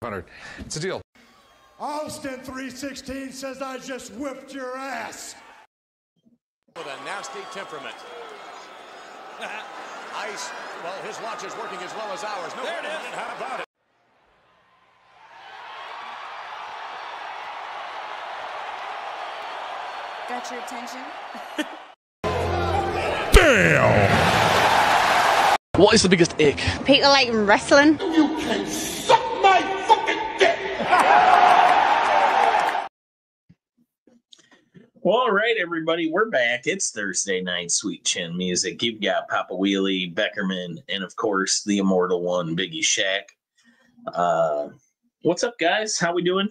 100. It's a deal. Austin 316 says I just whipped your ass. With a nasty temperament. Ice, well, his watch is working as well as ours. No, there it is. How about it? Got your attention? Damn! What is the biggest ick? People like wrestling. You can suck my fucking dick! Well, all right, everybody, we're back. It's Thursday night, Sweet Chin Music. You've got Papa Wheelie, Beckerman, and of course, the immortal one, Biggie Shack. What's up, guys? How we doing?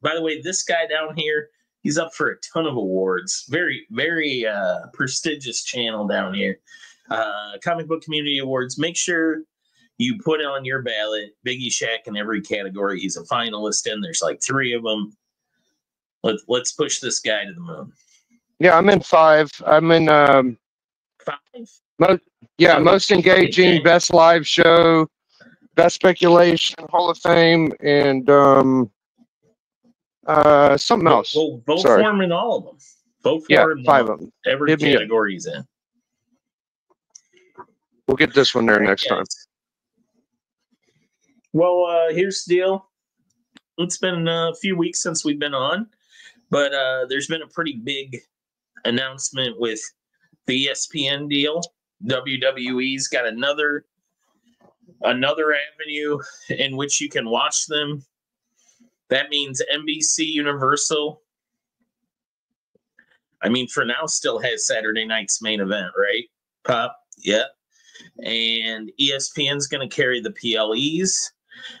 By the way, this guy down here, he's up for a ton of awards. Very, very prestigious channel down here. Comic Book Community Awards. Make sure you put on your ballot Biggie Shack in every category he's a finalist in. There's like 3 of them. Let's push this guy to the moon. Yeah, I'm in 5. I'm in 5? Most engaging, best live show, best speculation, Hall of Fame, and something else. Well, vote for him in all of them. Vote for him in 5 of them. Every category he's in. We'll get this one there next time. Well, here's the deal. It's been a few weeks since we've been on, but there's been a pretty big announcement with the ESPN deal. WWE's got another avenue in which you can watch them. That means NBC Universal, I mean, for now, still has Saturday night's main event, right, Pop? Yeah. And ESPN's going to carry the PLEs.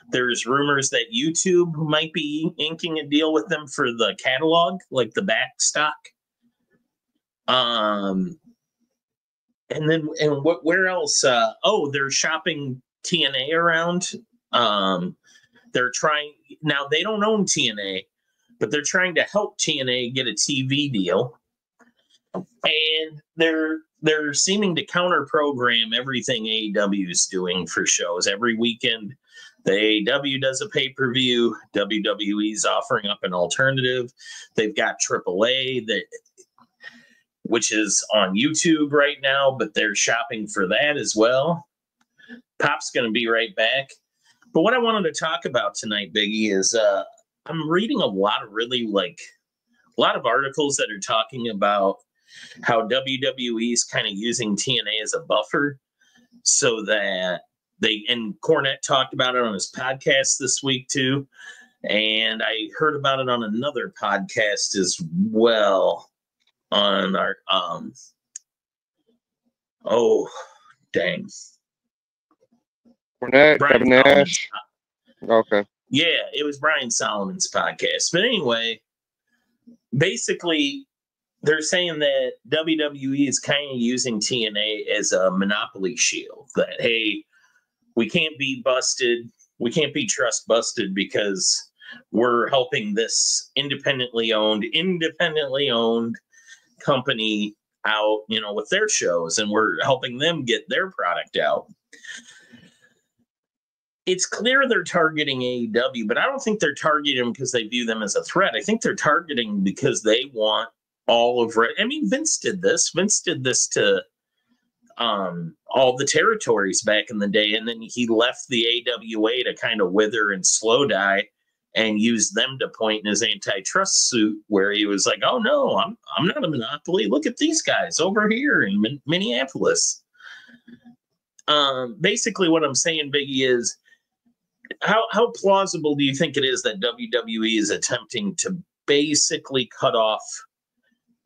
There's rumors that YouTube might be inking a deal with them for the catalog, like the back stock. And where else? They're shopping TNA around. They're trying now. They don't own TNA, but they're trying to help TNA get a TV deal, and they're seeming to counter program everything AEW is doing for shows every weekend. The AEW does a pay-per-view. WWE's offering up an alternative. They've got AAA which is on YouTube right now, but they're shopping for that as well. Pop's going to be right back. But what I wanted to talk about tonight, Biggie, is I'm reading a lot of articles that are talking about how WWE is kind of using TNA as a buffer so that and Cornette talked about it on his podcast this week too. And I heard about it on another podcast as well on our, Cornette, Kevin Nash. Okay. Yeah, it was Brian Solomon's podcast. But anyway, basically, they're saying that WWE is kind of using TNA as a monopoly shield. That, hey, we can't be busted. We can't be trust busted because we're helping this independently owned company out, with their shows, and we're helping them get their product out. It's clear they're targeting AEW, but I don't think they're targeting them because they view them as a threat. I think they're targeting because they want all of it. I mean, Vince did this. Vince did this to all the territories back in the day, and then he left the AWA to kind of wither and slow die and used them to point in his antitrust suit where he was like, oh, no, I'm not a monopoly. Look at these guys over here in Minneapolis. Basically, what I'm saying, Biggie, is how plausible do you think it is that WWE is attempting to basically cut off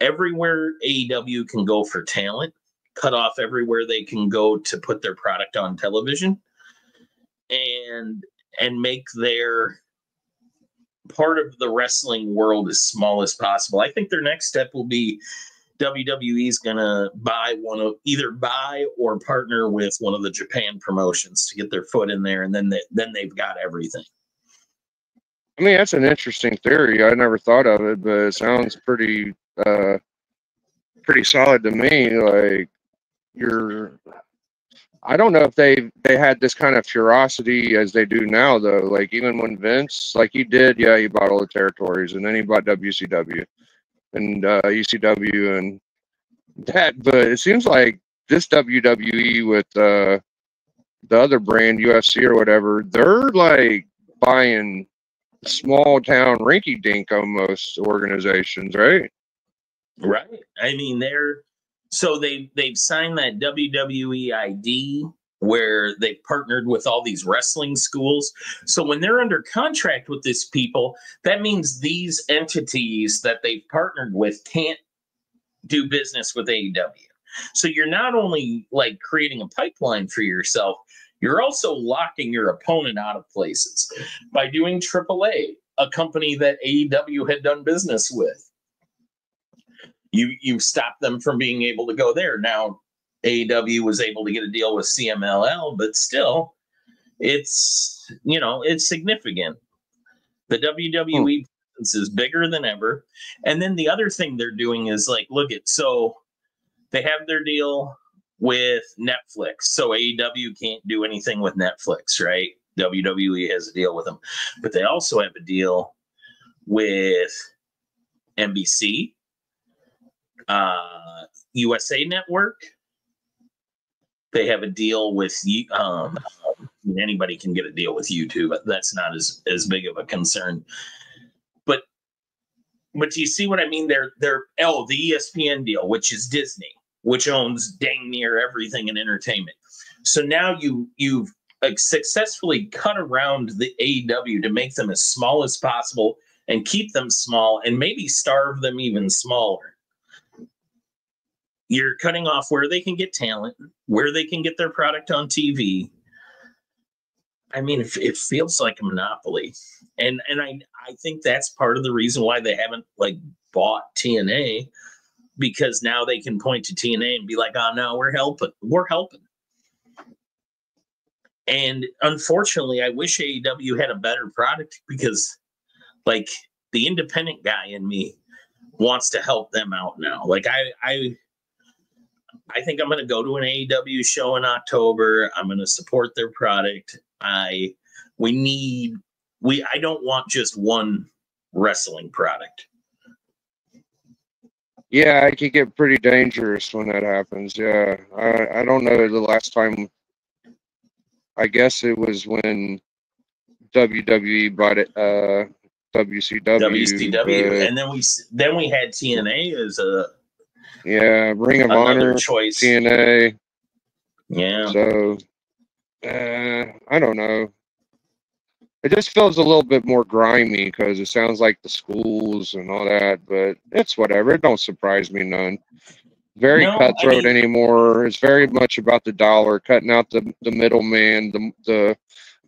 everywhere AEW can go for talent, cut off everywhere they can go to put their product on television, and make their part of the wrestling world as small as possible? I think their next step will be WWE is going to either buy or partner with one of the Japan promotions to get their foot in there, and then they've got everything. I mean, that's an interesting theory. I never thought of it, but it sounds pretty solid to me. Like, I don't know if they had this kind of ferocity as they do now, though. Like, even when Vince, like he did, yeah, he bought all the territories, and then he bought WCW and ECW and that. But it seems like this WWE with the other brand, UFC or whatever, they're like buying small town rinky dink almost organizations, right? Right. I mean, they've signed that WWE ID where they've partnered with all these wrestling schools. So when they're under contract with these people, that means these entities that they've partnered with can't do business with AEW. So you're not only like creating a pipeline for yourself, you're also locking your opponent out of places by doing AAA, a company that AEW had done business with. You stop them from being able to go there. Now, AEW was able to get a deal with CMLL, but still, it's significant. The WWE presence is bigger than ever. And then the other thing they're doing is like, so they have their deal with Netflix. So AEW can't do anything with Netflix, right? WWE has a deal with them. But they also have a deal with NBC, USA Network. They have a deal with anybody can get a deal with YouTube. That's not as big of a concern. But you see what I mean? They're the ESPN deal, which is Disney, which owns dang near everything in entertainment. So now you've successfully cut around the AEW to make them as small as possible and keep them small and maybe starve them even smaller. You're cutting off where they can get talent, where they can get their product on TV. I mean, it feels like a monopoly. And I think that's part of the reason why they haven't like bought TNA, because now they can point to TNA and be like, oh no, we're helping. And unfortunately, I wish AEW had a better product, because like the independent guy in me wants to help them out now. Like I think I'm going to go to an AEW show in October. I'm going to support their product. I don't want just one wrestling product. Yeah, it could get pretty dangerous when that happens. Yeah, I don't know the last time. I guess it was when WWE bought it, WCW, and then we had TNA as a Ring of Honor choice. TNA. Yeah. So I don't know. It just feels a little bit more grimy because it sounds like the schools and all that, but it's whatever. It don't surprise me none. Very cutthroat anymore. It's very much about the dollar, cutting out the middleman, the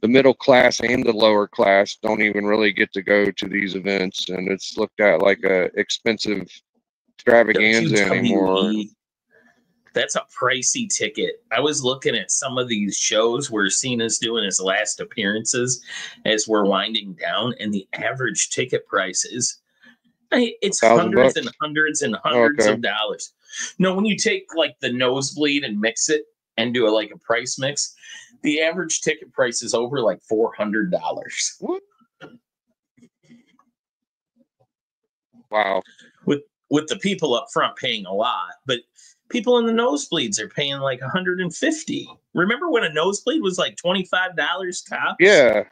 middle class and the lower class don't even really get to go to these events, and it's looked at like a expensive extravaganza anymore. That's a pricey ticket. I was looking at some of these shows where Cena's doing his last appearances as we're winding down, and the average ticket price is it's hundreds and hundreds and hundreds of dollars. No, when you take like the nosebleed and mix it and do a price mix, the average ticket price is over like $400. Wow. With the people up front paying a lot, but people in the nosebleeds are paying like $150. Remember when a nosebleed was like $25 tops? Yeah.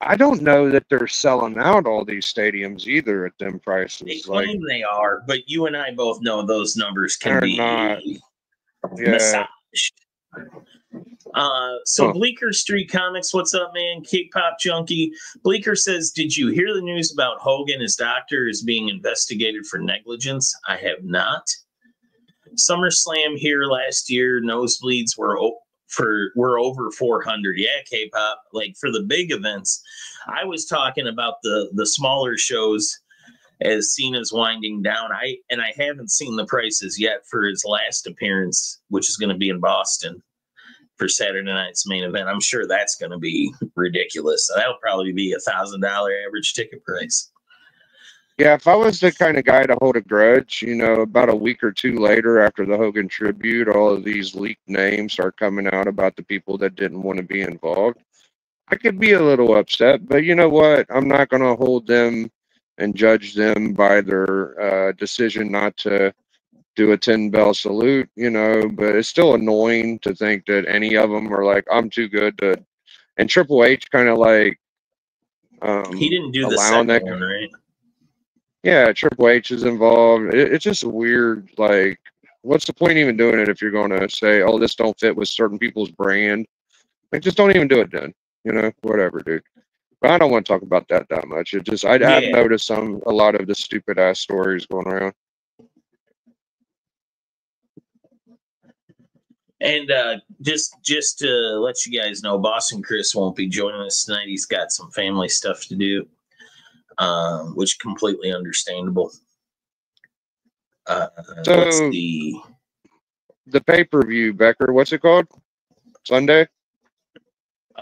I don't know that they're selling out all these stadiums either at them prices. They claim they are, but you and I both know those numbers can be massaged. Bleecker Street Comics, what's up, man? K-Pop Junkie. Bleecker says, did you hear the news about Hogan? His doctor is being investigated for negligence. I have not. SummerSlam here last year, nosebleeds were over 400. Yeah, K-Pop. Like for the big events, I was talking about the smaller shows as Cena's winding down. I haven't seen the prices yet for his last appearance, which is going to be in Boston for Saturday night's main event. I'm sure that's going to be ridiculous. That'll probably be $1,000 average ticket price. Yeah, if I was the kind of guy to hold a grudge, you know, about a week or two later after the Hogan tribute, all of these leaked names start coming out about the people that didn't want to be involved. I could be a little upset, but you know what? I'm not going to hold them and judge them by their decision not to do a 10 bell salute, you know, but it's still annoying to think that any of them are like, I'm too good to, and Triple H kind of like, He didn't do the allowing second that. one, right? Yeah, Triple H is involved. It's just weird. Like, what's the point even doing it if you're going to say, "Oh, this don't fit with certain people's brand"? Like, just don't even do it then. You know, whatever, dude. But I don't want to talk about that much. It just I've Yeah. noticed a lot of the stupid ass stories going around. And just to let you guys know, Boston Chris won't be joining us tonight. He's got some family stuff to do, which completely understandable. Let's So see. the pay-per-view, Becker, what's it called? Sunday?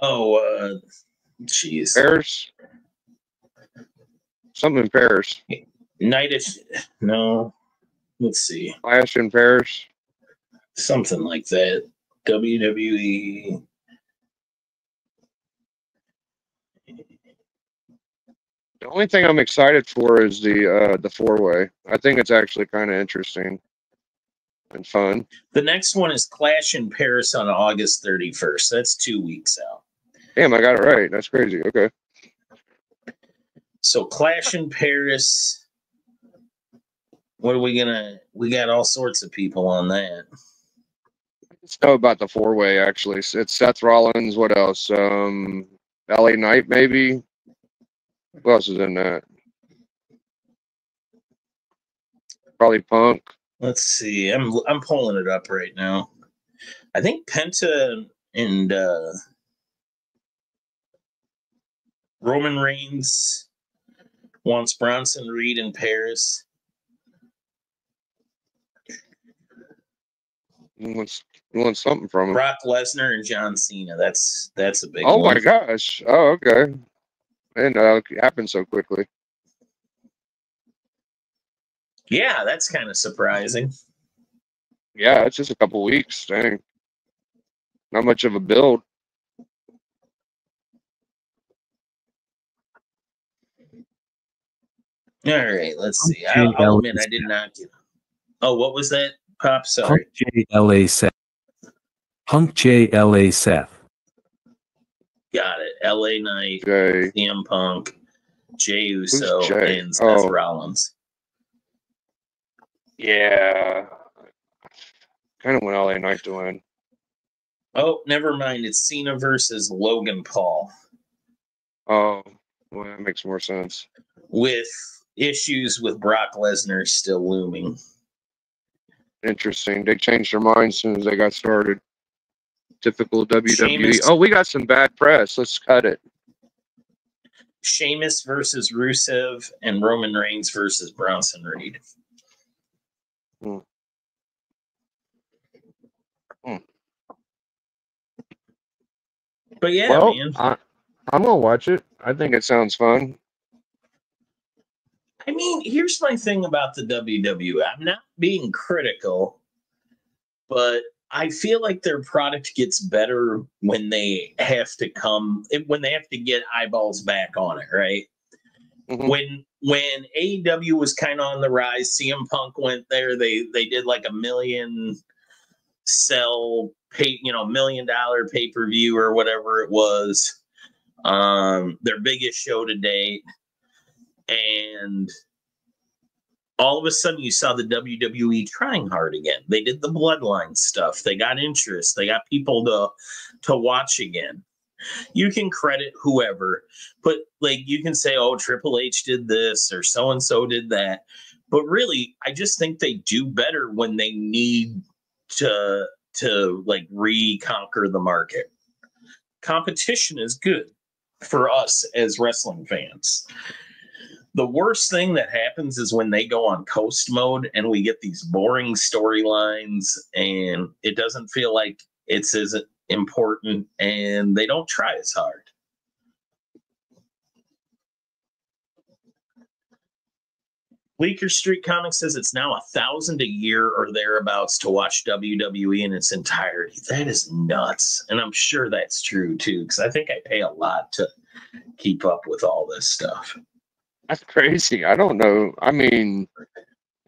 Oh, jeez. Paris? Something in Paris. Night of no. Let's see. Clash in Paris. Something like that. WWE. The only thing I'm excited for is the four-way. I think it's actually kind of interesting and fun. The next one is Clash in Paris on August 31st. That's 2 weeks out. Damn, I got it right. That's crazy. Okay. So Clash in Paris. What are we gonna? We got all sorts of people on that. I just know about the four-way actually. It's Seth Rollins. What else? LA Knight maybe. Who else is in that? Probably Punk. Let's see. I'm pulling it up right now. I think Penta and Roman Reigns wants Bronson Reed in Paris. He wants something from him. Brock Lesnar and John Cena. That's a big Oh one. my gosh. Oh, okay. I didn't know it happened so quickly. Yeah, that's kind of surprising. Yeah, it's just a couple weeks. Dang. Not much of a build. All right, let's see. I'll admit I did not get. Oh, what was that, Pop? Sorry. Punk JLA Seth. Got it. LA Knight, Jay. CM Punk, Jey Uso, Jay? and Seth Oh. Rollins. Yeah. Kind of want LA Knight to win. Oh, never mind. It's Cena versus Logan Paul. Oh, well, that makes more sense. With issues with Brock Lesnar still looming. Interesting. They changed their mind as soon as they got started. Typical WWE. Sheamus. Oh, we got some bad press. Let's cut it. Sheamus versus Rusev and Roman Reigns versus Bronson Reed. But yeah, Well, man. I'm going to watch it. I think it sounds fun. I mean, here's my thing about the WWE. I'm not being critical, but I feel like their product gets better when they have to get eyeballs back on it, right? Mhm. When AEW was kind of on the rise, CM Punk went there. They did like $1 million $1 million pay-per-view or whatever it was. Their biggest show to date. And all of a sudden you saw the WWE trying hard again. They did the bloodline stuff. They got interest. They got people to watch again. You can credit whoever, but like you can say, oh, Triple H did this or so-and-so did that. But really, I just think they do better when they need to like reconquer the market. Competition is good for us as wrestling fans. The worst thing that happens is when they go on coast mode and we get these boring storylines and it doesn't feel like it's as important and they don't try as hard. Bleecker Street Comics says it's now $1,000 a year or thereabouts to watch WWE in its entirety. That is nuts. And I'm sure that's true too, because I think I pay a lot to keep up with all this stuff. That's crazy. I don't know. I mean,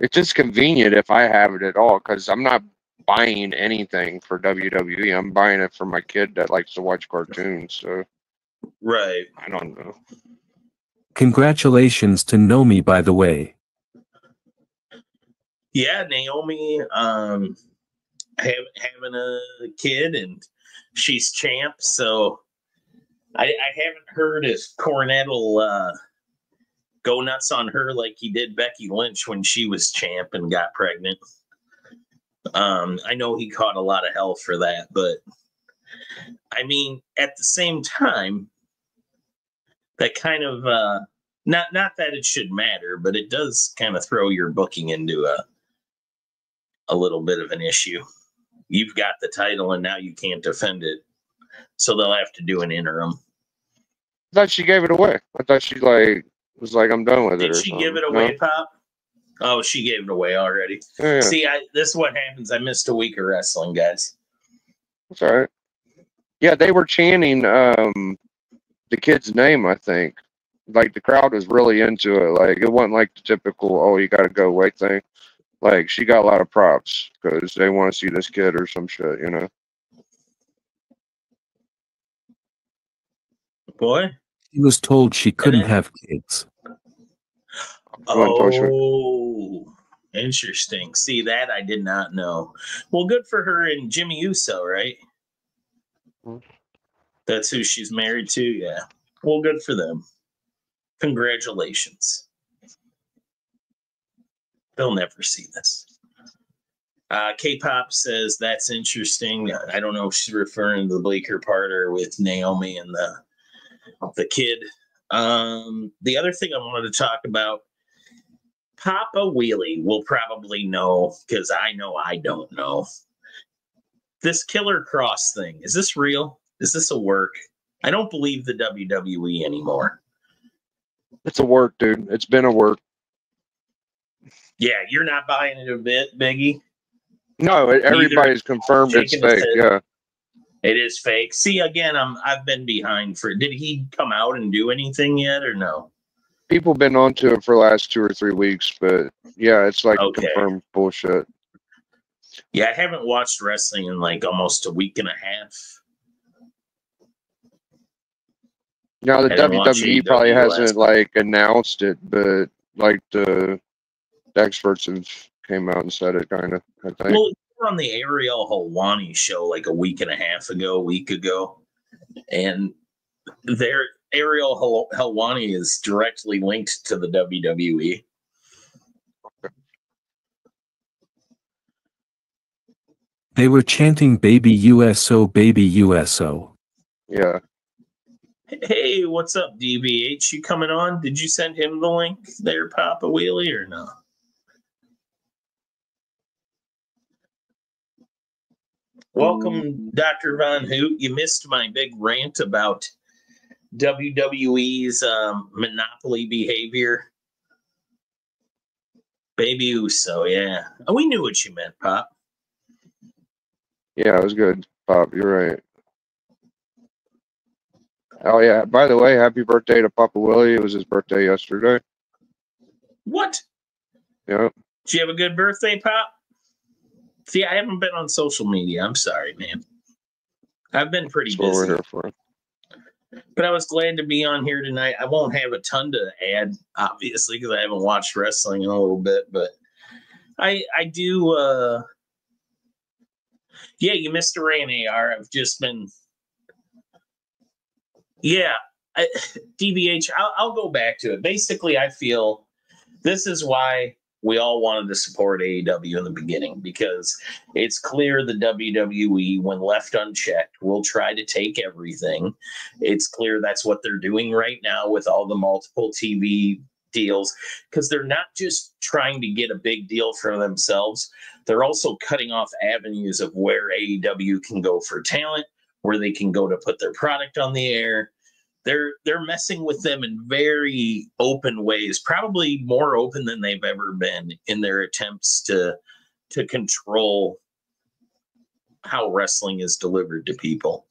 it's just convenient if I have it at all, because I'm not buying anything for WWE. I'm buying it for my kid that likes to watch cartoons. So, Right. I don't know. Congratulations to Nomi, by the way. Yeah, Naomi having a kid, and she's champ. So I haven't heard if Cornette will go nuts on her like he did Becky Lynch when she was champ and got pregnant. I know he caught a lot of hell for that, but I mean, at the same time, that kind of not that it should matter, but it does kind of throw your booking into a little bit of an issue. You've got the title and now you can't defend it, so they'll have to do an interim. I thought she gave it away. I thought she was like, I'm done with it. Did she give it away, no? Pop? Oh, she gave it away already. Yeah. See, this is what happens. I missed a week of wrestling, guys. That's all right. Yeah, they were chanting the kid's name, I think. Like, the crowd was really into it. Like, it wasn't like the typical, oh, you got to go away thing. Like, she got a lot of props because they want to see this kid or some shit, you know? Boy. She was told she couldn't have kids. Oh, interesting. See, that I did not know. Well, good for her and Jimmy Uso, right? That's who she's married to, yeah. Well, good for them. Congratulations. They'll never see this. K-Pop says that's interesting. I don't know if she's referring to the Bleecker part or with Naomi and the kid. The other thing I wanted to talk about, Papa Wheelie will probably know, because I know I don't know. This Killer Cross thing, is this real? Is this a work? I don't believe the WWE anymore. It's a work, dude. It's been a work. Yeah, you're not buying it a bit, Biggie? No, everybody's confirmed it's fake. Yeah. It is fake. See, again, I've been behind for. Did he come out and do anything yet, or no? People been onto it for the last 2 or 3 weeks, but yeah, it's like confirmed bullshit. Yeah, I haven't watched wrestling in like almost a week and a half. Now the WWE probably hasn't like announced it, but like the experts have came out and said it, kind of. I think. Well, on the Ariel Helwani show like a week ago, and their Ariel Helwani is directly linked to the WWE. They were chanting "Baby USO, Baby USO." Yeah. Hey, what's up, DBH? You coming on? Did you send him the link there, Papa Wheelie, or no? Welcome, Dr. Von Hoot. You missed my big rant about WWE's monopoly behavior. Baby Uso, yeah. We knew what you meant, Pop. Yeah, it was good, Pop. You're right. Oh, yeah. By the way, happy birthday to Papa Willie. It was his birthday yesterday. What? Yeah. Did you have a good birthday, Pop? See, I haven't been on social media. I'm sorry, man. I've been pretty busy. That's what we're here for. But I was glad to be on here tonight. I won't have a ton to add, obviously, because I haven't watched wrestling in a little bit. But I do. Yeah, you missed a rant, AR. I've just been. Yeah, DBH, I'll go back to it. Basically, I feel this is why we all wanted to support AEW in the beginning, because it's clear the WWE, when left unchecked, will try to take everything. It's clear that's what they're doing right now with all the multiple TV deals, because they're not just trying to get a big deal for themselves. They're also cutting off avenues of where AEW can go for talent, where they can go to put their product on the air. they're messing with them in very open ways, probably more open than they've ever been in their attempts to control how wrestling is delivered to people.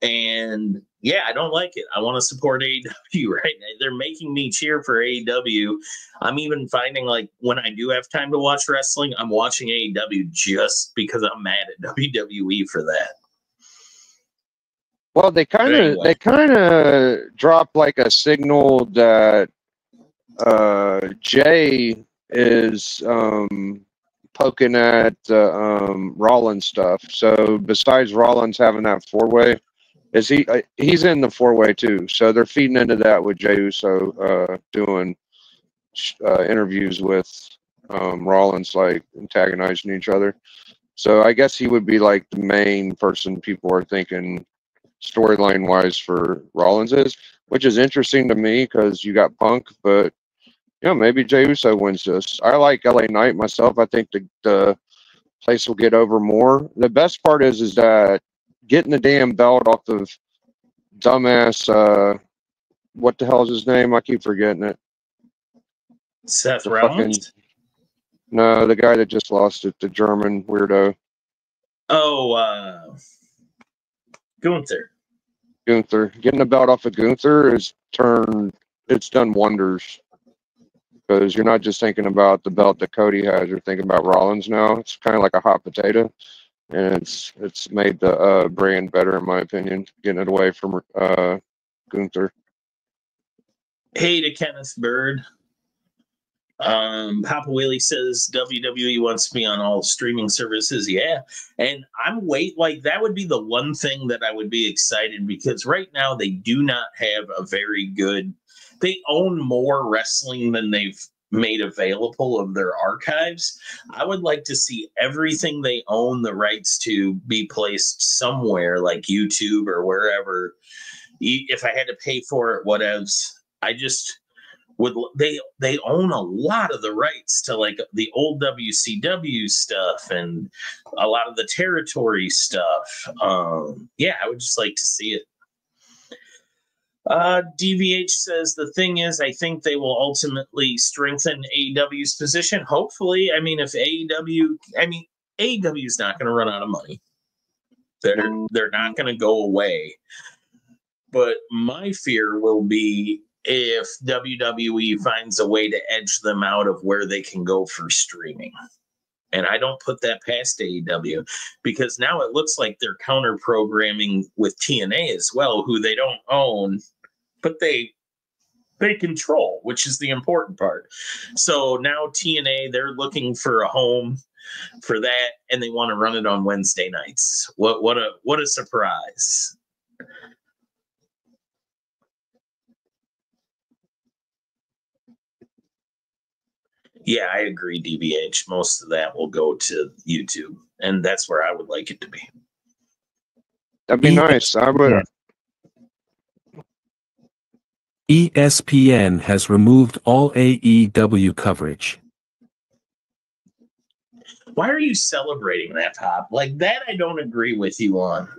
And yeah, I don't like it. I want to support AEW, right? They're making me cheer for AEW. I'm even finding, like, when I do have time to watch wrestling, I'm watching AEW just because I'm mad at WWE for that. Well, they kind of dropped like a signal that Jay is poking at Rollins stuff. So besides Rollins having that 4-way, he's in the 4-way too. So they're feeding into that with Jey Uso doing interviews with Rollins, like antagonizing each other. So I guess he would be like the main person people are thinking storyline wise for Rollins is, which is interesting to me because you got Punk, but maybe Jey Uso wins this. I like LA Knight myself. I think the place will get over more. The best part is that getting the damn belt off of dumbass, what the hell is his name? I keep forgetting it. Seth Rollins? No, the guy that just lost it, the German weirdo. Oh, Gunther. Getting the belt off of Gunther it's done wonders. Because you're not just thinking about the belt that Cody has, you're thinking about Rollins now. It's kind of like a hot potato. And it's made the brand better, in my opinion, getting it away from Gunther. Hey to Kenneth Bird. Papa Wheelie says WWE wants to be on all streaming services. Yeah. And that would be the one thing that I would be excited, because right now they do not have a very good, they own more wrestling than they've made available of their archives. I would like to see everything they own the rights to be placed somewhere like YouTube or wherever. If I had to pay for it, whatevs. I just would. They own a lot of the rights to like the old WCW stuff and a lot of the territory stuff. Yeah, I would just like to see it. DVH says the thing is, I think they will ultimately strengthen AEW's position. Hopefully, I mean, if AEW is not going to run out of money. They're not going to go away. But my fear will be if WWE finds a way to edge them out of where they can go for streaming. And I don't put that past AEW, because now it looks like they're counter programming with TNA as well, who they don't own, but they control, which is the important part. So now TNA, they're looking for a home for that, and they want to run it on Wednesday nights. What a surprise. Yeah, I agree, DBH. Most of that will go to YouTube, and that's where I would like it to be. That'd be nice. I would. ESPN has removed all AEW coverage. Why are you celebrating that, Pop? Like that, I don't agree with you on.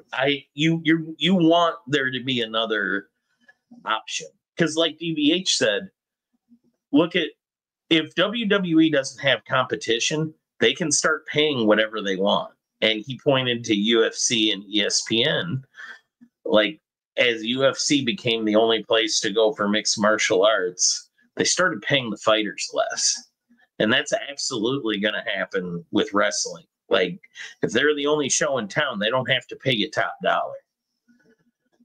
You want there to be another option, because, like DBH said, look at. If WWE doesn't have competition, they can start paying whatever they want. And he pointed to UFC and ESPN. Like, as UFC became the only place to go for mixed martial arts, they started paying the fighters less. And that's absolutely going to happen with wrestling. Like, if they're the only show in town, they don't have to pay you top dollar.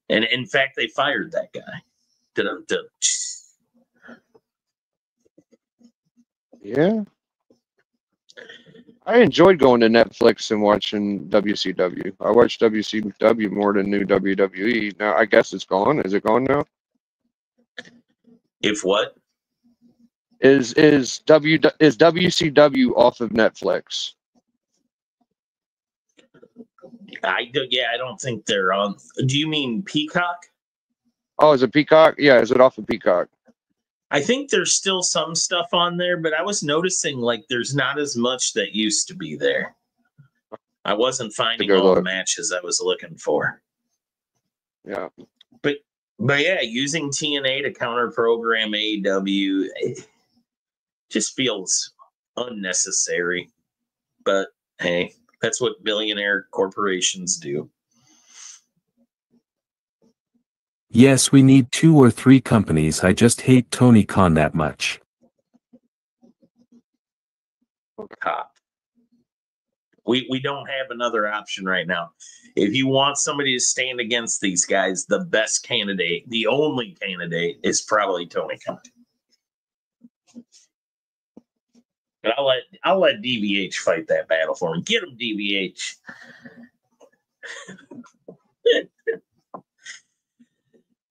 And in fact, they fired that guy. Yeah. I enjoyed going to Netflix and watching WCW. I watched WCW more than new WWE. Now, I guess it's gone. Is it gone now? If what? Is WCW off of Netflix? I don't think they're on. Do you mean Peacock? Oh, is it Peacock? Yeah, is it off of Peacock? I think there's still some stuff on there, but I was noticing like there's not as much that used to be there. I wasn't finding all the matches I was looking for. Yeah. But But yeah, using TNA to counter program AEW just feels unnecessary. But hey, that's what billionaire corporations do. Yes, we need 2 or 3 companies. I just hate Tony Khan that much. Pop. We don't have another option right now. If you want somebody to stand against these guys, the best candidate, the only candidate, is probably Tony Khan. But I'll let DVH fight that battle for me. Get him, DVH.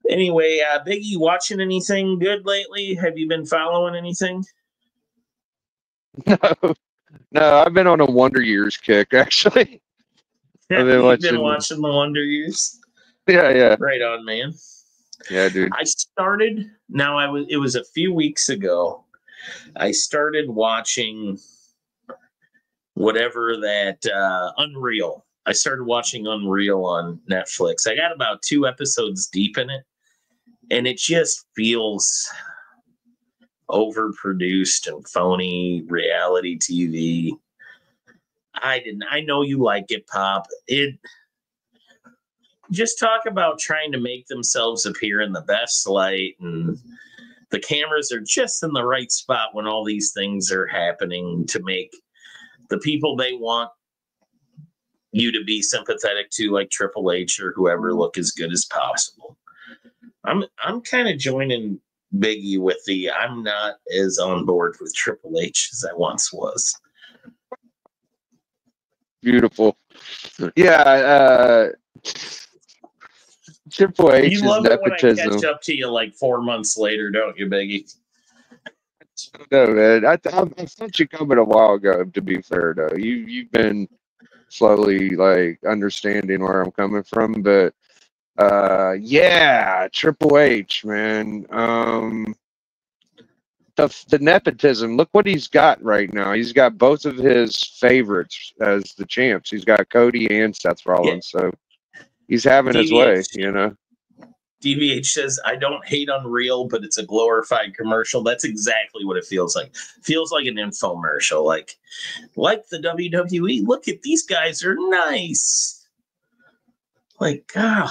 Anyway, Biggie, watching anything good lately? Have you been following anything? No, I've been on a Wonder Years kick, actually. Have you been watching the Wonder Years? Yeah. Right on, man. Yeah, dude. I started, it was a few weeks ago. I started watching whatever that, Unreal. I started watching Unreal on Netflix. I got about 2 episodes deep in it, and it just feels overproduced and phony reality TV. I know you like it, Pop. It just talk about trying to make themselves appear in the best light, and the cameras are just in the right spot when all these things are happening to make the people they want you to be sympathetic to, like Triple H or whoever, look as good as possible. I'm kind of joining Biggie with the I'm not as on board with Triple H as I once was. Beautiful. Yeah, Triple H You is love it when I nepotism. catch up to you like 4 months later, don't you, Biggie? No, man. I thought you coming a while ago, to be fair, though. You've been slowly, like, understanding where I'm coming from, but yeah, Triple H, man. The nepotism, look what he's got right now. He's got both of his favorites as the champs. He's got Cody and Seth Rollins, so he's having his way, you know. DVH says, I don't hate Unreal, but it's a glorified commercial. That's exactly what it feels like. Feels like an infomercial. Like the WWE. Look at these guys are nice. Like, God.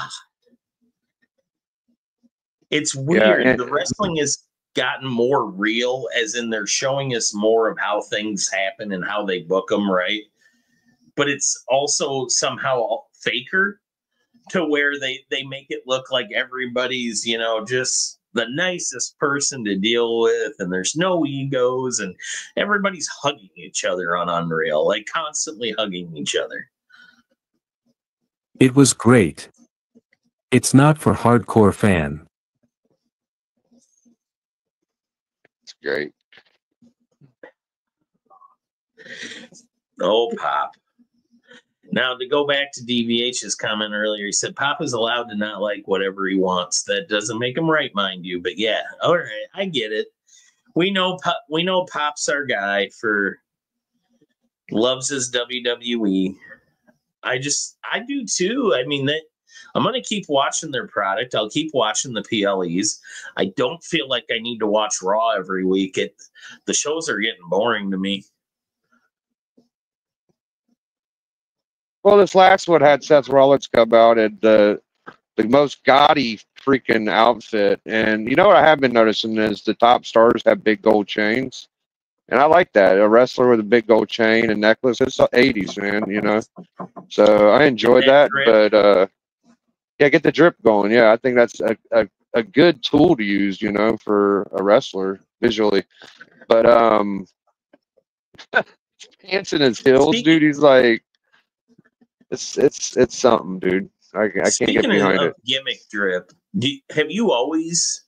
It's weird. Yeah, the wrestling has gotten more real, as in they're showing us more of how things happen and how they book them, right? But it's also somehow faker, to where they make it look like everybody's, you know, just the nicest person to deal with, and there's no egos, and everybody's hugging each other on Unreal, like constantly hugging each other. It was great. It's not for hardcore fan. It's great. Oh, Pop. Now, to go back to DVH's comment earlier, he said Pop is allowed to not like whatever he wants. That doesn't make him right, mind you. But yeah, all right, I get it. We know Pop's our guy for loves his WWE. I do too. I mean, I'm going to keep watching their product. I'll keep watching the PLEs. I don't feel like I need to watch Raw every week. The shows are getting boring to me. Well, this last one had Seth Rollins come out in the most gaudy freaking outfit. And you know what I have been noticing is the top stars have big gold chains. And I like that. A wrestler with a big gold chain and necklace. It's the 80s, man, you know. So I enjoyed that. But, yeah, get the drip going. Yeah, I think that's a good tool to use, you know, for a wrestler visually. But pants in his heels, dude, he's like, it's something, dude. I can't get behind it. Gimmick drip. Have you always,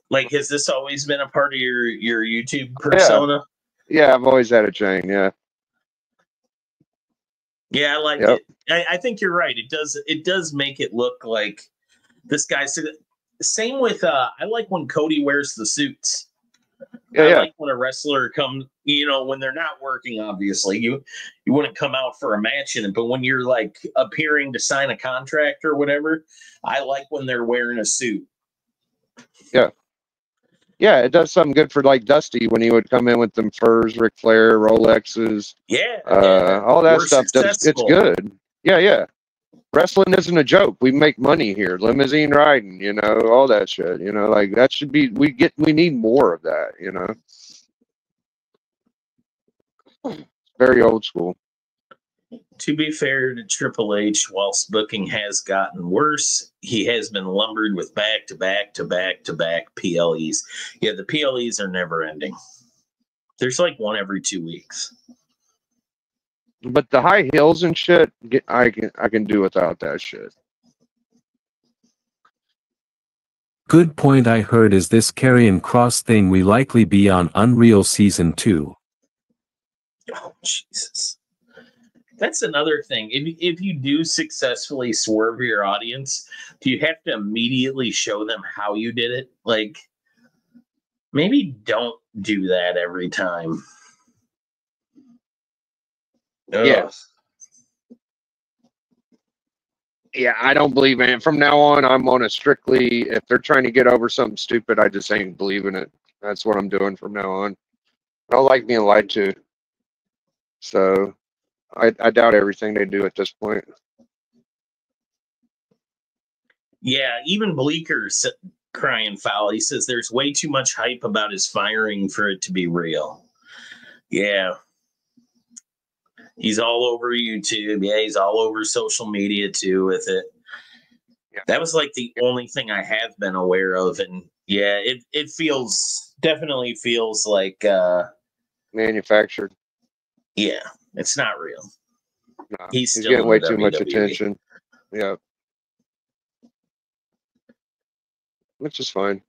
like, has this always been a part of your YouTube persona? Yeah, I've always had a chain. Yeah. Yeah, I like it. I think you're right. It does make it look like this guy's. Same with I like when Cody wears the suits. I like when a wrestler comes, when they're not working, obviously, you wouldn't come out for a match in it. But when you're like appearing to sign a contract or whatever, I like when they're wearing a suit. Yeah. Yeah, it does something good for like Dusty when he would come in with them furs, Ric Flair, Rolexes. Yeah. All that We're stuff. It's good. Yeah. Wrestling isn't a joke. We make money here. Limousine riding, all that shit. Like that should be. We need more of that. Very old school. To be fair to Triple H, whilst booking has gotten worse, he has been lumbered with back-to-back PLEs. Yeah, the PLEs are never ending. There's like one every 2 weeks. But the high heels and shit, I can do without that shit. Good point. I heard is this Karrion Kross thing we likely be on Unreal Season 2. Oh, Jesus. That's another thing. If you do successfully swerve your audience, do you have to immediately show them how you did it? Like, maybe don't do that every time. Yeah. Yeah, I don't believe in it. From now on, I'm on a strictly, if they're trying to get over something stupid, I just ain't believing it. That's what I'm doing from now on. I don't like being lied to. So I doubt everything they do at this point. Yeah, even Bleeker's crying foul. He says there's way too much hype about his firing for it to be real. Yeah. He's all over YouTube. Yeah, he's all over social media too with it. Yeah. That was like the only thing I have been aware of. And yeah, it definitely feels like manufactured. Yeah, it's not real. No, he's still getting way too much attention. Yeah. Which is fine.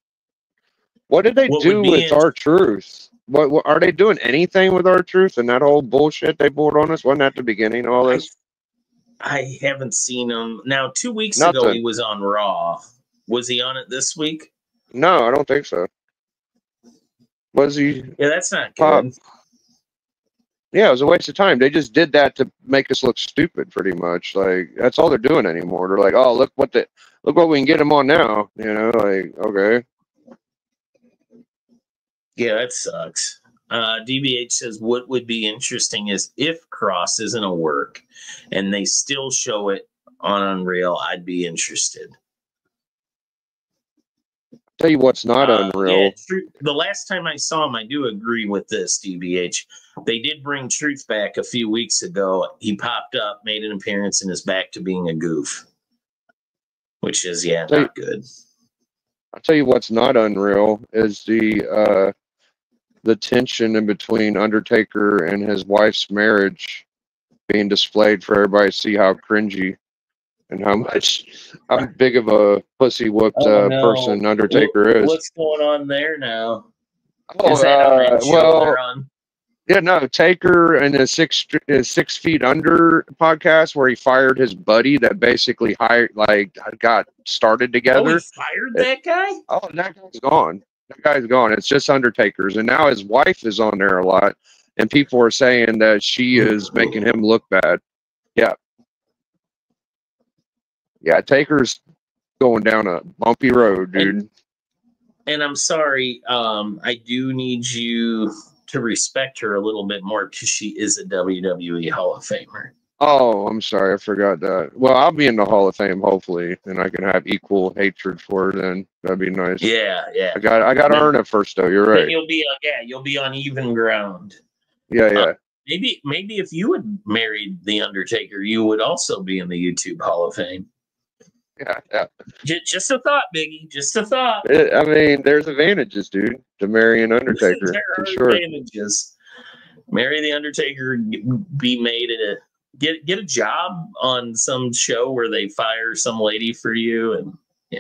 What did they do with R-Truth? What are they doing anything with R-Truth and that whole bullshit they poured on us? Wasn't that the beginning of all this? I haven't seen him. Now, 2 weeks ago, he was on Raw. Was he on it this week? No, I don't think so. Was he? Yeah, that's not good. Yeah, it was a waste of time. They just did that to make us look stupid, pretty much. Like, that's all they're doing anymore. They're like, oh, look what we can get him on now. Like, okay. Yeah, that sucks. DBH says what would be interesting is if Kross isn't a work and they still show it on Unreal, I'd be interested. Tell you what's not Unreal. Yeah, the last time I saw him, I do agree with this, DBH. They did bring Truth back a few weeks ago. He popped up, made an appearance, and is back to being a goof. Which is, not good. I'll tell you what's not Unreal is the tension in between Undertaker and his wife's marriage being displayed for everybody to see how cringy and how big of a pussy whooped person Undertaker is. What's going on there now? Oh, is that they're on? Yeah, no, Taker and his 6 Feet Under podcast where he fired his buddy that basically got started together. Oh, he fired that guy? Oh, that guy's gone. That guy's gone. It's just Undertaker's. And now his wife is on there a lot. And people are saying that she is making him look bad. Yeah. Yeah, Taker's going down a bumpy road, dude. And I'm sorry, I do need you to respect her a little bit more because she is a WWE Hall of Famer. Oh, I'm sorry, I forgot that. Well, I'll be in the Hall of Fame hopefully, and I can have equal hatred for her. Then that'd be nice. Yeah. I got to earn it first, though. You're right. Then you'll be on even ground. Yeah. Maybe if you had married the Undertaker, you would also be in the YouTube Hall of Fame. Yeah. Just a thought, Biggie. Just a thought. I mean, there's advantages, dude, to marry an Undertaker. There for are sure. advantages. Marry the Undertaker, be made get a job on some show where they fire some lady for you, and yeah.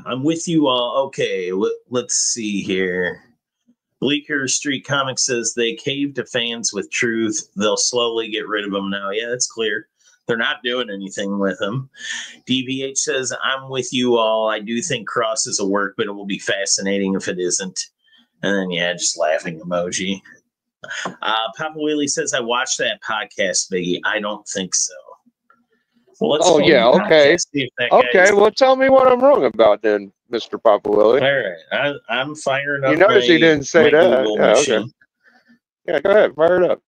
I'm with you all. Okay, let's see here. Bleecker Street Comics says they cave to fans with Truth. They'll slowly get rid of them now. Yeah, that's clear. They're not doing anything with him. DVH says, I'm with you all. I do think Cross is a work, but it will be fascinating if it isn't. And then, yeah, just laughing emoji. Papa Wheelie says, I watched that podcast, Biggie. I don't think so. Well, let's okay. Okay, well, tell me what I'm wrong about then, Mr. Papa Willie. All right. I'm firing up. You notice he didn't say that. Yeah, okay. Yeah, go ahead. Fire it up.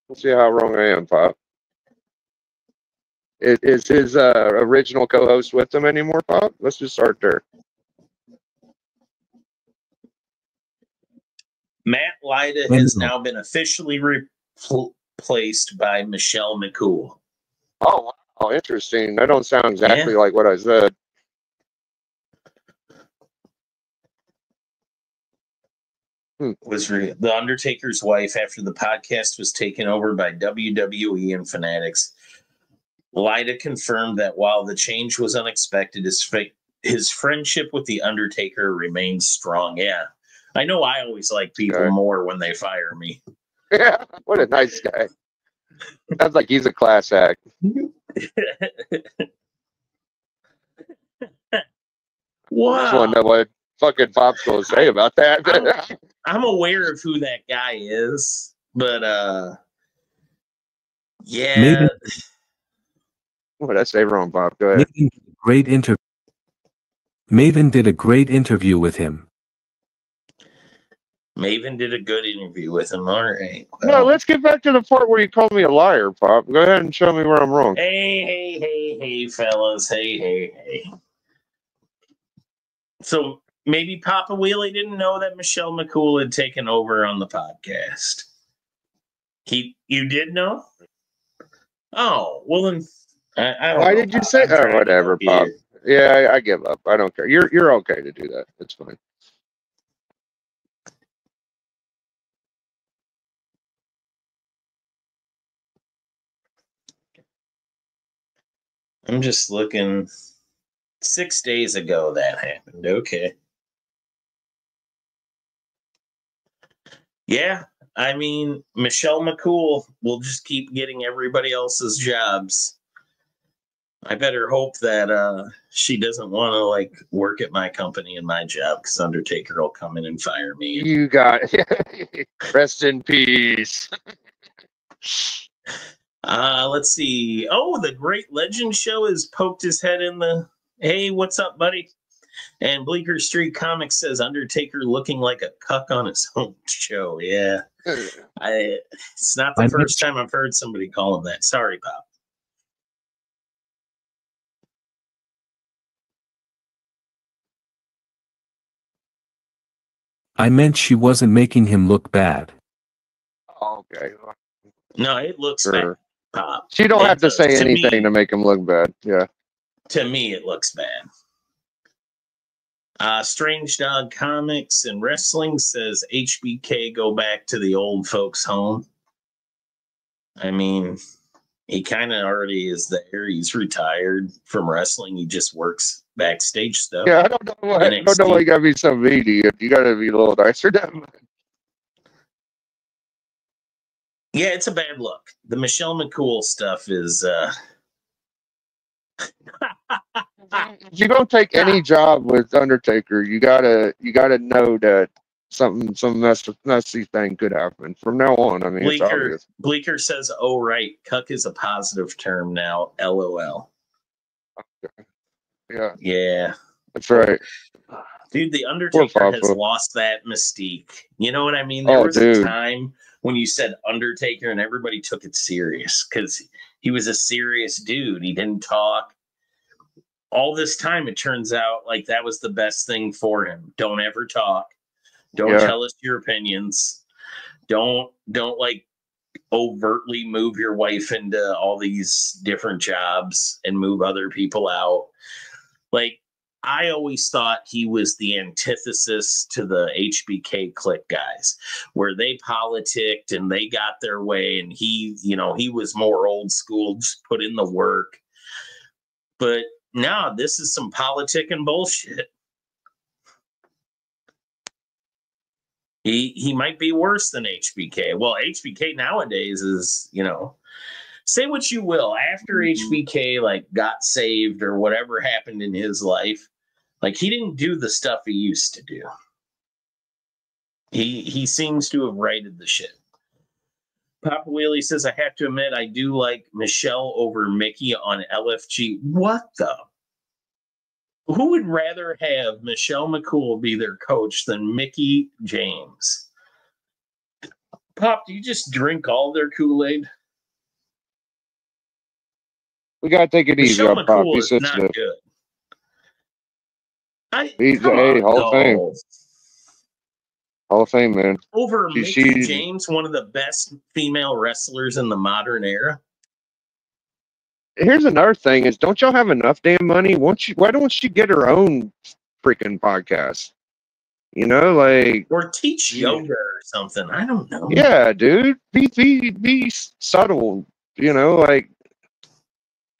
We'll see how wrong I am, Pop. Is his original co-host with him anymore, Pop? Let's just start there. Matt Lyda has now been officially replaced by Michelle McCool. Oh, wow. Interesting. That don't sound exactly like what I said. The Undertaker's wife after the podcast was taken over by WWE and Fanatics. Lyda confirmed that while the change was unexpected, his friendship with The Undertaker remains strong. Yeah. I know I always like people more when they fire me. Yeah, what a nice guy. Sounds like he's a class act. Wow. I just want to know what fucking Pop's going to say about that. I'm aware of who that guy is, but yeah. Maybe. What did I say wrong, Pop? Go ahead. Maven did a great interview with him. Maven did a good interview with him. All right. Well, no, let's get back to the part where you called me a liar, Pop. Go ahead and show me where I'm wrong. Hey, fellas. Hey. So maybe Papa Wheelie didn't know that Michelle McCool had taken over on the podcast. You did know? Oh, well then. I don't Why know, did you say that? Oh, whatever, Pop. Yeah, I give up. I don't care. You're okay to do that. It's fine. I'm just looking. 6 days ago that happened. Okay. Yeah, I mean, Michelle McCool will just keep getting everybody else's jobs. I better hope that she doesn't want to work at my company and my job, because Undertaker will come in and fire me. You got it. Rest in peace. Let's see. Oh, the Great Legend Show has poked his head in the. Hey, what's up, buddy? And Bleecker Street Comics says Undertaker looking like a cuck on his own show. Yeah, it's not the first time I've heard somebody call him that. Sorry, Pop. I meant she wasn't making him look bad. Okay. No, it looks bad, Pop. She don't have to say anything to make him look bad. Yeah. To me, it looks bad. Strange Dog Comics and Wrestling says HBK go back to the old folks' home. I mean, he kind of already is there. He's retired from wrestling. He just works backstage stuff. Yeah, I don't know why you gotta be so meaty. You gotta be a little nicer than that. Yeah, it's a bad look. The Michelle McCool stuff is If you're gonna take any job with Undertaker, you gotta know that some messy thing could happen from now on. I mean, it's obvious. Bleecker says, "Oh right, cuck is a positive term now." LOL. Okay. Yeah, that's right. Dude, the Undertaker has lost that mystique. You know what I mean? There was a time when you said Undertaker and everybody took it serious because he was a serious dude. He didn't talk. All this time, it turns out like that was the best thing for him. Don't ever talk. Don't tell us your opinions. Don't overtly move your wife into all these different jobs and move other people out. Like, I always thought he was the antithesis to the HBK clique guys, where they politicked and they got their way, and he was more old school, just put in the work. But no, this is some politicking bullshit. He might be worse than HBK. Well, HBK nowadays is, say what you will. After HBK like got saved or whatever happened in his life, like he didn't do the stuff he used to do. He seems to have righted the ship. Papa Wheelie says, I have to admit, I do like Michelle over Mickey on LFG. What the? Who would rather have Michelle McCool be their coach than Mickey James? Pop, do you just drink all their Kool-Aid? We got to take it easy Michelle on Pop. McCool He's is not good. He's a Hall of Fame. Hall of Fame, man. Over Mickey James, one of the best female wrestlers in the modern era. Here's another thing: is don't y'all have enough damn money? Why don't she get her own freaking podcast? Or teach yoga or something. I don't know. Yeah, dude, be subtle.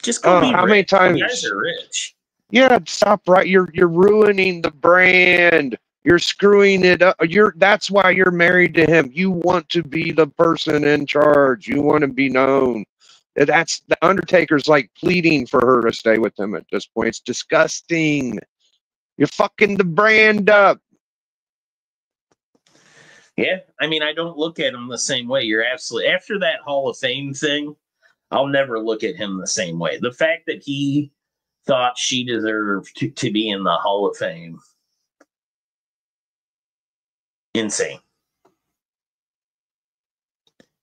Just go be how rich. many times? You guys are rich. Yeah, stop! Right, you're ruining the brand. You're screwing it up. That's why you're married to him. You want to be the person in charge. You want to be known. That's the Undertaker's like pleading for her to stay with him at this point. It's disgusting. You're fucking the brand up. Yeah, I mean, I don't look at him the same way. You're absolutely after that Hall of Fame thing. I'll never look at him the same way. The fact that he thought she deserved to be in the Hall of Fame. Insane.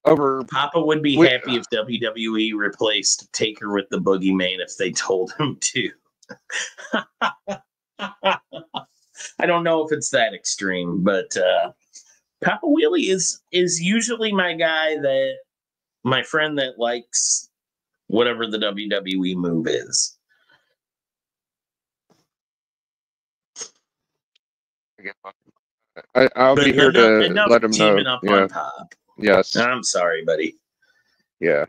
Papa would be happy if WWE replaced Taker with the Boogeyman if they told him to. I don't know if it's that extreme, but Papa Wheelie is usually my guy my friend that likes whatever the WWE move is. I'll be here to let him know. Up on Pop. Yes. I'm sorry, buddy. Yeah.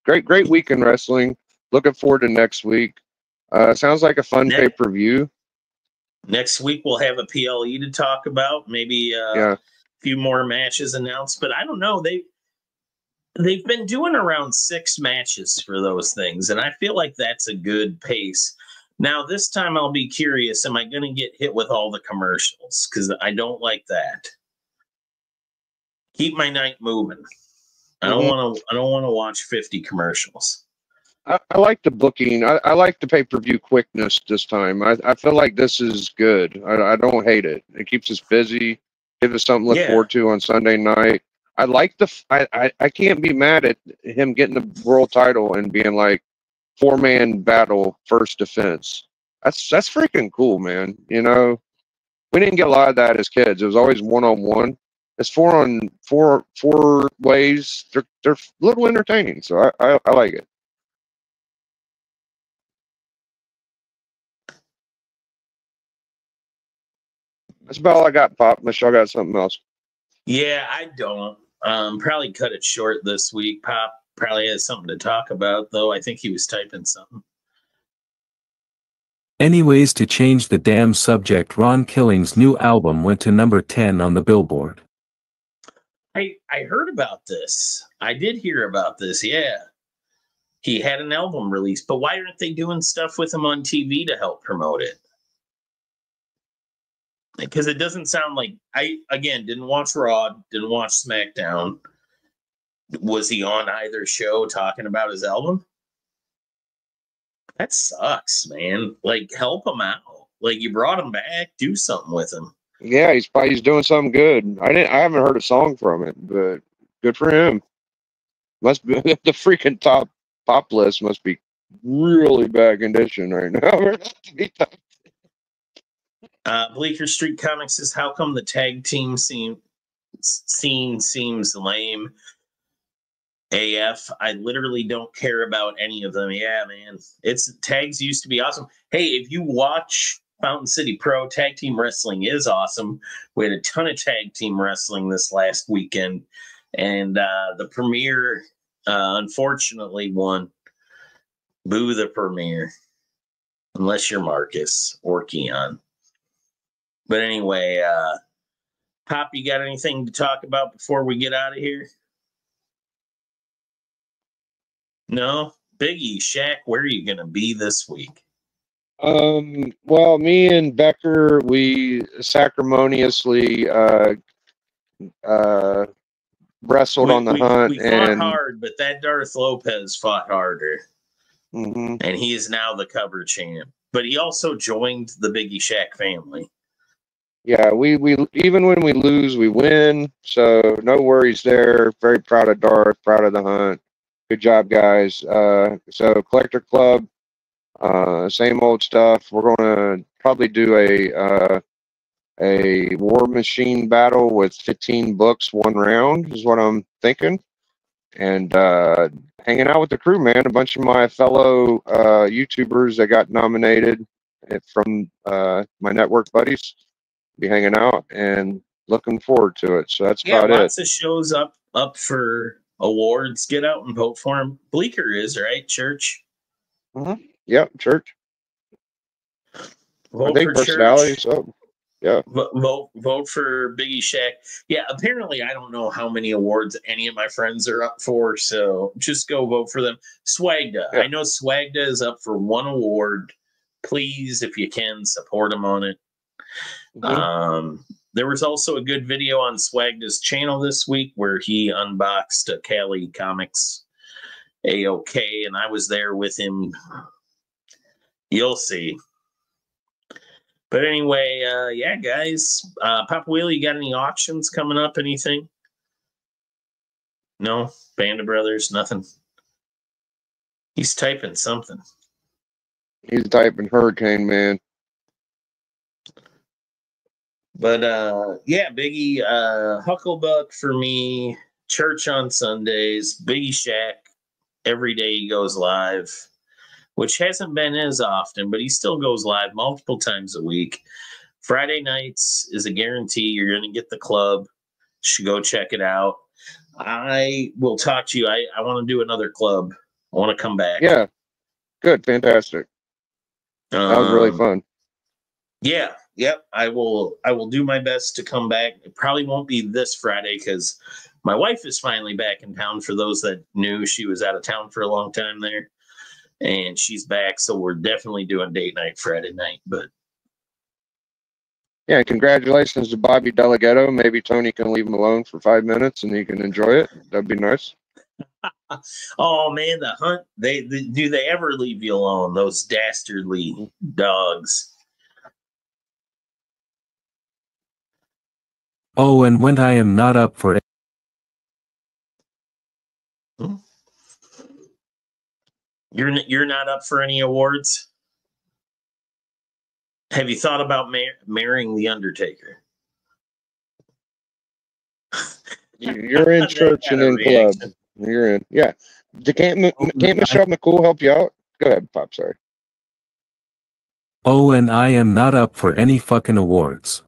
Great week in wrestling. Looking forward to next week. Sounds like a fun pay-per-view. Next week we'll have a PLE to talk about. Maybe a few more matches announced, but I don't know. They've been doing around 6 matches for those things, and I feel like that's a good pace. Now, this time I'll be curious, am I going to get hit with all the commercials? Because I don't like that. Keep my night moving. I don't want to watch 50 commercials. I like the booking. I like the pay-per-view quickness this time. I feel like this is good. I don't hate it. It keeps us busy. Gives us something to look forward to on Sunday night. I like I can't be mad at him getting the world title and being like 4-man battle first defense. That's freaking cool, man. We didn't get a lot of that as kids. It was always 1-on-1. It's 4 ways. They're a little entertaining, so I like it. That's about all I got, Pop. Unless y'all got something else. Yeah, I don't. Probably cut it short this week. Pop probably has something to talk about, though. I think he was typing something. Anyways, to change the damn subject, Ron Killing's new album went to number 10 on the Billboard. I heard about this. I did hear about this, yeah. He had an album release, but why aren't they doing stuff with him on TV to help promote it? Because it doesn't sound like... I, again, didn't watch Raw, didn't watch SmackDown. Was he on either show talking about his album? That sucks, man. Like, help him out. Like, you brought him back. Do something with him. Yeah, he's doing something good. I haven't heard a song from it, but good for him. Must be the freaking top pop list must be really bad condition right now. Bleecker Street Comics says, "How come the tag team scene seems lame? AF, I literally don't care about any of them." Yeah, man. Tags used to be awesome. Hey, if you watch Fountain City Pro, tag team wrestling is awesome. We had a ton of tag team wrestling this last weekend, and the Premier unfortunately won. Boo the Premier, unless you're Marcus or Keon. But anyway, Pop, you got anything to talk about before we get out of here? No? Biggie, Shaq, where are you going to be this week? Well, me and Becker, we sacrimoniously wrestled on the hunt. We fought hard, but that Darth Lopez fought harder. Mm-hmm. And he is now the cover champ. But he also joined the Biggie Shaq family. Yeah, we even when we lose, we win. So no worries there. Very proud of Darth, proud of the hunt. Good job, guys. So Collector Club, same old stuff. We're gonna probably do a War Machine battle with 15 books, 1 round is what I'm thinking. And hanging out with the crew, man. A bunch of my fellow YouTubers that got nominated from my network buddies. Be hanging out and looking forward to it. So that's about it. Lots of shows up for awards. Get out and vote for him. Bleecker is, right? Church. Mm-hmm. Yep, Church. Vote I think for personality. Church. So yeah. Vote for Biggie Shaq. Yeah, apparently I don't know how many awards any of my friends are up for, so just go vote for them. Swagda. Yeah. I know Swagda is up for 1 award. Please, if you can, support him on it. Mm-hmm. There was also a good video on Swagda's channel this week where he unboxed a Cali Comics AOK, and I was there with him. You'll see. But anyway, yeah, guys. Papa Wheelie, you got any auctions coming up? Anything? No? Band of Brothers? Nothing? He's typing something. He's typing Hurricane, man. But yeah, Biggie, Hucklebuck for me, Church on Sundays, Biggie Shaq, every day he goes live, which hasn't been as often, but he still goes live multiple times a week. Friday nights is a guarantee. You're going to get the club. You should go check it out. I will talk to you. I want to do another club. I want to come back. Yeah. Good. Fantastic. That was really fun. Yeah. Yep. I will do my best to come back. It probably won't be this Friday because my wife is finally back in town. For those that knew, she was out of town for a long time there. And she's back. So we're definitely doing date night Friday night. But yeah, congratulations to Bobby Delegato. Maybe Tony can leave him alone for 5 minutes and he can enjoy it. That'd be nice. Oh man, the hunt. Do they ever leave you alone? Those dastardly dogs. Oh, and when I am not up for it. You're not up for any awards? Have you thought about marrying the Undertaker? You're in Church and in club. You're in. Yeah. Can't Michelle McCool help you out? Go ahead, Pop. Sorry. Oh, and I am not up for any fucking awards.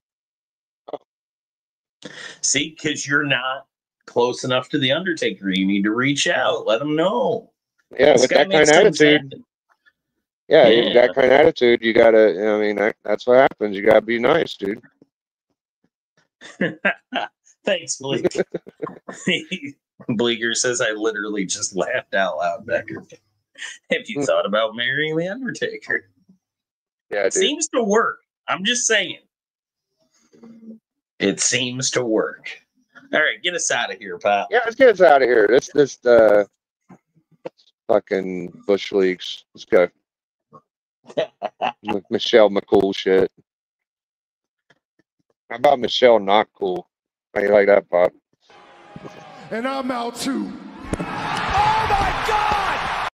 See, because you're not close enough to the Undertaker. You need to reach out. Let him know. Yeah, with that kind of attitude. Yeah, with that kind of attitude, you gotta. I mean, that's what happens. You gotta be nice, dude. Thanks, Bleak. Bleeker says I literally just laughed out loud, Becker. Have you thought about marrying the Undertaker? Yeah, dude. Seems to work. I'm just saying. It seems to work. All right, get us out of here, Pop. Yeah, let's get us out of here. This fucking Bush Leagues. Let's go. Michelle McCool shit. How about Michelle not cool? How you like that, Pop? And I'm out too. Oh my God!